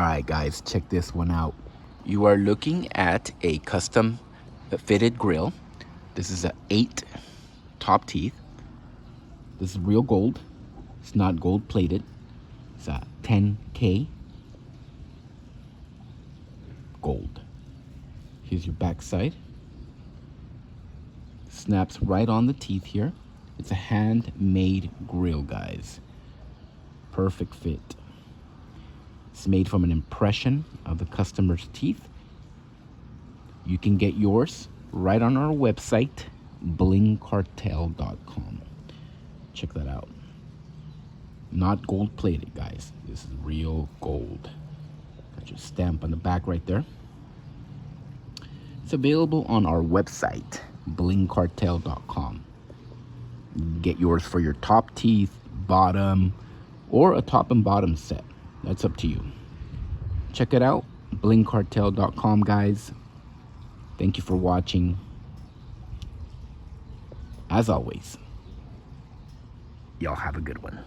Alright guys, check this one out. You are looking at a custom fitted grill. This is a 8 top teeth. This is real gold. It's not gold plated. It's a 10K gold. Here's your back side. Snaps right on the teeth here. It's a handmade grill, guys. Perfect fit. It's made from an impression of the customer's teeth. You can get yours right on our website, blingcartel.com. Check that out. Not gold plated, guys. This is real gold. Got your stamp on the back right there. It's available on our website, blingcartel.com. Get yours for your top teeth, bottom, or a top and bottom set. That's up to you. Check it out, blingcartel.com, guys. Thank you for watching. As always, y'all have a good one.